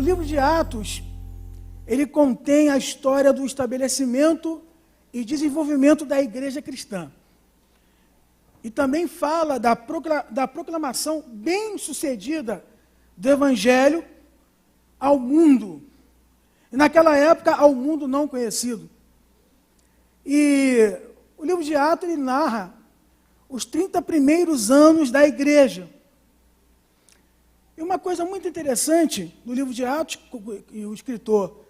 livro de Atos, ele contém a história do estabelecimento e desenvolvimento da igreja cristã. E também fala da proclamação bem-sucedida do evangelho ao mundo. E naquela época, ao mundo não conhecido. E o livro de Atos, ele narra os 30 primeiros anos da igreja. E uma coisa muito interessante no livro de Atos, e o escritor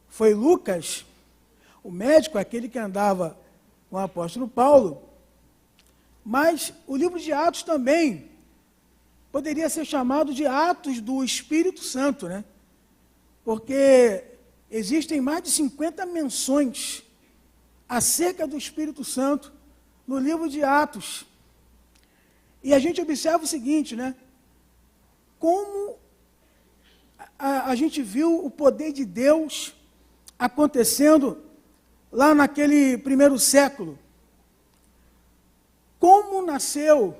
foi Lucas, o médico, aquele que andava com o apóstolo Paulo, mas o livro de Atos também poderia ser chamado de Atos do Espírito Santo, né? Porque existem mais de 50 menções acerca do Espírito Santo no livro de Atos. E a gente observa o seguinte, né? Como a gente viu o poder de Deus acontecendo lá naquele primeiro século. Como nasceu,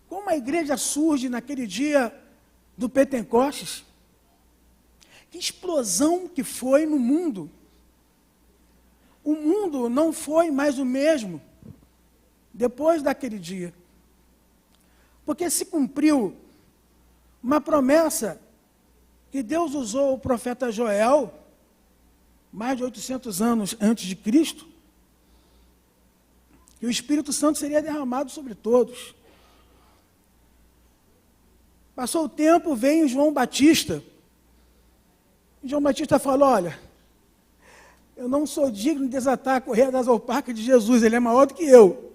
como a igreja surge naquele dia do Pentecostes. Que explosão que foi no mundo. O mundo não foi mais o mesmo depois daquele dia. Porque se cumpriu uma promessa que Deus usou o profeta Joel, mais de 800 anos antes de Cristo, que o Espírito Santo seria derramado sobre todos. Passou o tempo, veio João Batista. João Batista falou, olha, eu não sou digno de desatar a correia das alpacas de Jesus, ele é maior do que eu.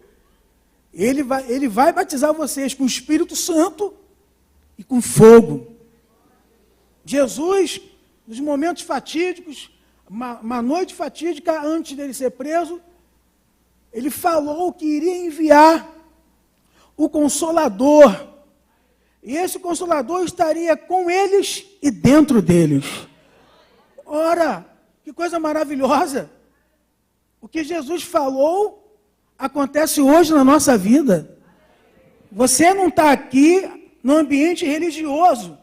Ele vai batizar vocês com o Espírito Santo e com fogo. Jesus, nos momentos fatídicos, uma noite fatídica antes dele ser preso, ele falou que iria enviar o Consolador. E esse Consolador estaria com eles e dentro deles. Ora, que coisa maravilhosa! O que Jesus falou acontece hoje na nossa vida. Você não está aqui no ambiente religioso.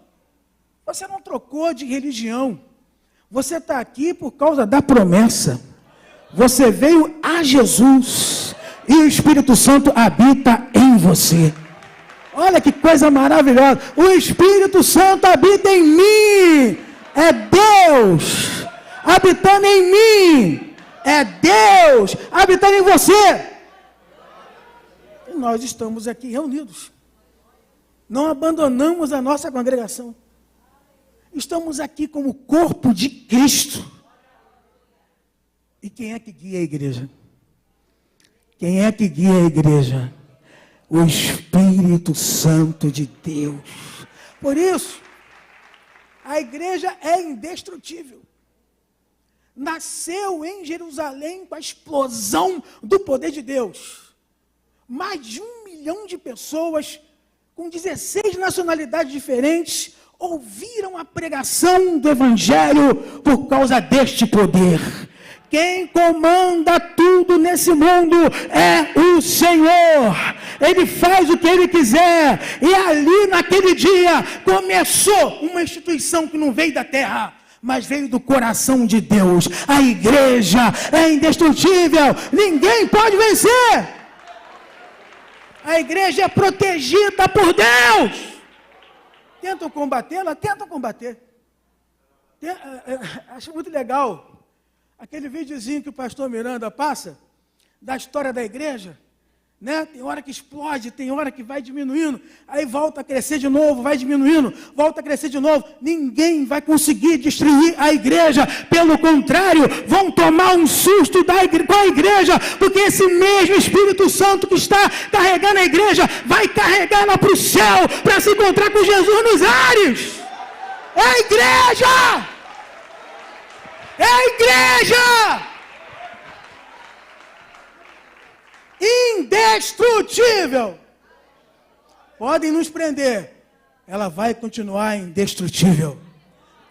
Você não trocou de religião. Você está aqui por causa da promessa. Você veio a Jesus e o Espírito Santo habita em você. Olha que coisa maravilhosa. O Espírito Santo habita em mim. É Deus habitando em mim. É Deus habitando em você. E nós estamos aqui reunidos. Não abandonamos a nossa congregação. Estamos aqui como corpo de Cristo. E quem é que guia a igreja? Quem é que guia a igreja? O Espírito Santo de Deus. Por isso, a igreja é indestrutível. Nasceu em Jerusalém com a explosão do poder de Deus. Mais de 1 milhão de pessoas, com 16 nacionalidades diferentes, ouviram a pregação do Evangelho por causa deste poder. Quem comanda tudo nesse mundo é o Senhor. Ele faz o que Ele quiser. E ali naquele dia começou uma instituição que não veio da terra, mas veio do coração de Deus. A igreja é indestrutível. Ninguém pode vencer. A igreja é protegida por Deus. Tentam combatê-la? Tentam combater. Acho muito legal aquele videozinho que o pastor Miranda passa, da história da igreja, né? Tem hora que explode, tem hora que vai diminuindo, aí volta a crescer de novo, vai diminuindo, volta a crescer de novo. Ninguém vai conseguir destruir a igreja, pelo contrário, vão tomar um susto com a igreja, porque esse mesmo Espírito Santo que está carregando a igreja, vai carregá-la para o céu, para se encontrar com Jesus nos ares. É a igreja! É a igreja! Indestrutível. Podem nos prender, ela vai continuar indestrutível.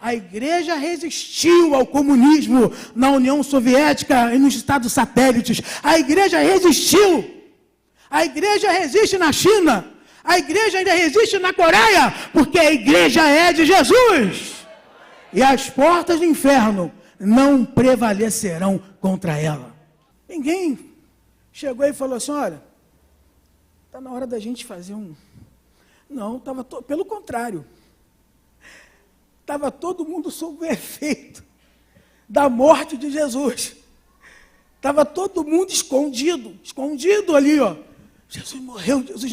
A igreja resistiu ao comunismo na União Soviética e nos Estados satélites. A igreja resistiu. A igreja resiste na China. A igreja ainda resiste na Coreia, porque a igreja é de Jesus. e as portas do inferno não prevalecerão contra ela. Ninguém chegou e falou assim, olha, está na hora da gente fazer um... Não, pelo contrário. Estava todo mundo sob o efeito da morte de Jesus. Estava todo mundo escondido ali, ó. Jesus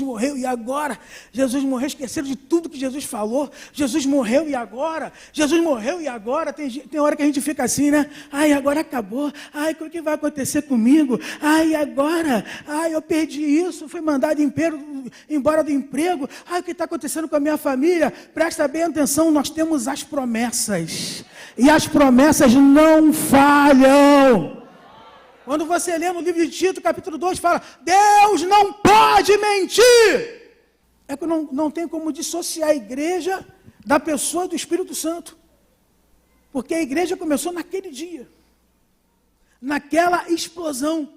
morreu, e agora? Jesus morreu, esqueceram de tudo que Jesus falou. Jesus morreu, e agora? Jesus morreu, e agora? Tem hora que a gente fica assim, né? Ai, agora acabou. Ai, o que vai acontecer comigo? Ai, agora? Ai, eu perdi isso, fui mandado embora do emprego. Ai, o que está acontecendo com a minha família? Presta bem atenção, nós temos as promessas. E as promessas não falham. Quando você lê no livro de Tito, capítulo 2, fala, Deus não pode mentir. É que não tem como dissociar a igreja da pessoa do Espírito Santo. Porque a igreja começou naquele dia, naquela explosão.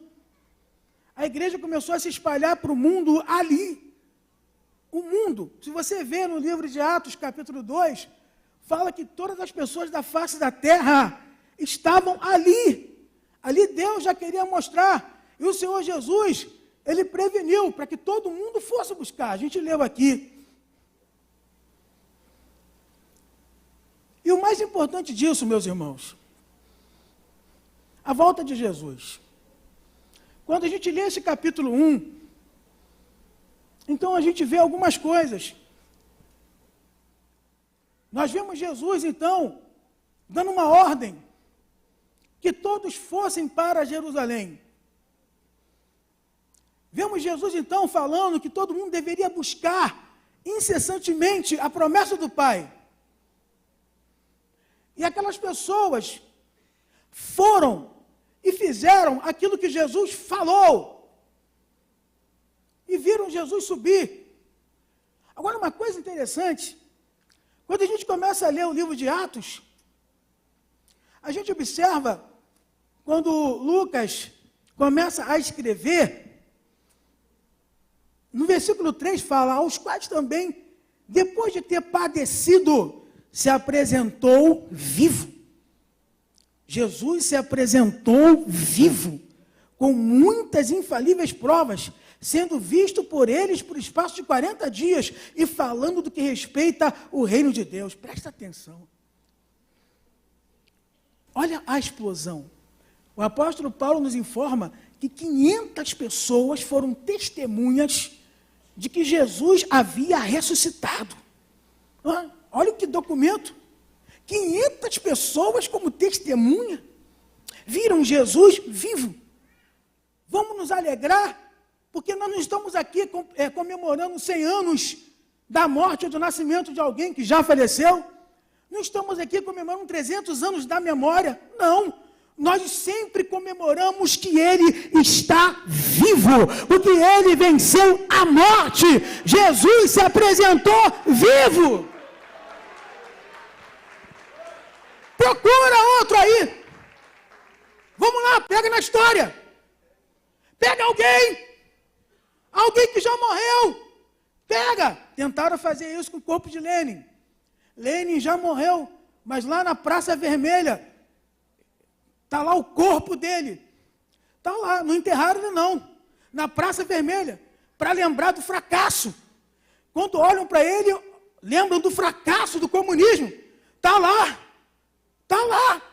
A igreja começou a se espalhar para o mundo ali. O mundo, se você vê no livro de Atos, capítulo 2, fala que todas as pessoas da face da terra estavam ali. Ali Deus já queria mostrar, e o Senhor Jesus, Ele preveniu para que todo mundo fosse buscar. A gente leu aqui. E o mais importante disso, meus irmãos, a volta de Jesus. Quando a gente lê esse capítulo 1, então a gente vê algumas coisas. Nós vemos Jesus, então, dando uma ordem, que todos fossem para Jerusalém. Vemos Jesus, então, falando que todo mundo deveria buscar incessantemente a promessa do Pai. E aquelas pessoas foram e fizeram aquilo que Jesus falou. E viram Jesus subir. Agora, uma coisa interessante, quando a gente começa a ler o livro de Atos, a gente observa, quando Lucas começa a escrever, no versículo 3 fala, aos quais também, depois de ter padecido, se apresentou vivo. Jesus se apresentou vivo, com muitas infalíveis provas, sendo visto por eles por espaço de 40 dias, e falando do que respeita o reino de Deus. Presta atenção. Olha a explosão. O apóstolo Paulo nos informa que 500 pessoas foram testemunhas de que Jesus havia ressuscitado. Olha que documento. 500 pessoas como testemunha viram Jesus vivo. Vamos nos alegrar, porque nós não estamos aqui comemorando 100 anos da morte ou do nascimento de alguém que já faleceu. Não estamos aqui comemorando 300 anos da memória, não. Nós sempre comemoramos que Ele está vivo, porque Ele venceu a morte. Jesus se apresentou vivo. Procura outro aí. Vamos lá, pega na história. Pega alguém que já morreu. Pega. Tentaram fazer isso com o corpo de Lênin. Lênin já morreu, mas lá na Praça Vermelha, está lá o corpo dele. Está lá, não enterraram ele não. Na Praça Vermelha, para lembrar do fracasso. Quando olham para ele, lembram do fracasso do comunismo. Está lá,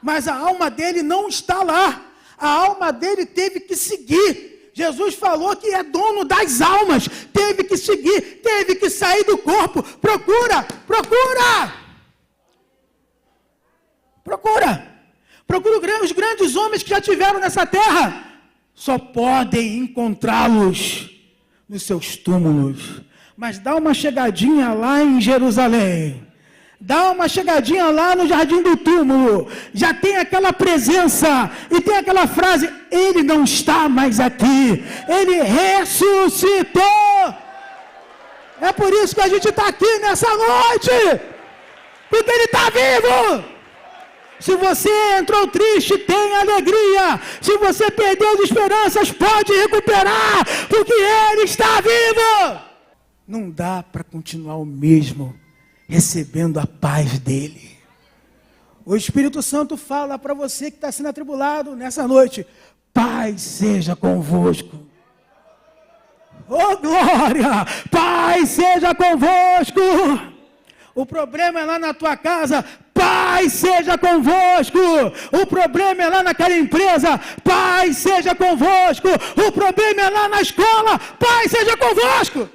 mas a alma dele não está lá. A alma dele teve que seguir. Jesus falou que é dono das almas, teve que seguir, teve que sair do corpo. Procura os grandes homens que já tiveram nessa terra. Só podem encontrá-los nos seus túmulos. Mas dá uma chegadinha lá em Jerusalém. Dá uma chegadinha lá no Jardim do Túmulo. Já tem aquela presença. E tem aquela frase, Ele não está mais aqui. Ele ressuscitou. É por isso que a gente está aqui nessa noite. Porque Ele está vivo. Se você entrou triste, tem alegria. Se você perdeu as esperanças, pode recuperar. Porque Ele está vivo. Não dá para continuar o mesmo, recebendo a paz dele. O Espírito Santo fala para você que está sendo atribulado nessa noite: paz seja convosco. Oh, glória! Paz seja convosco. O problema é lá na tua casa, paz seja convosco. O problema é lá naquela empresa, paz seja convosco. O problema é lá na escola, paz seja convosco.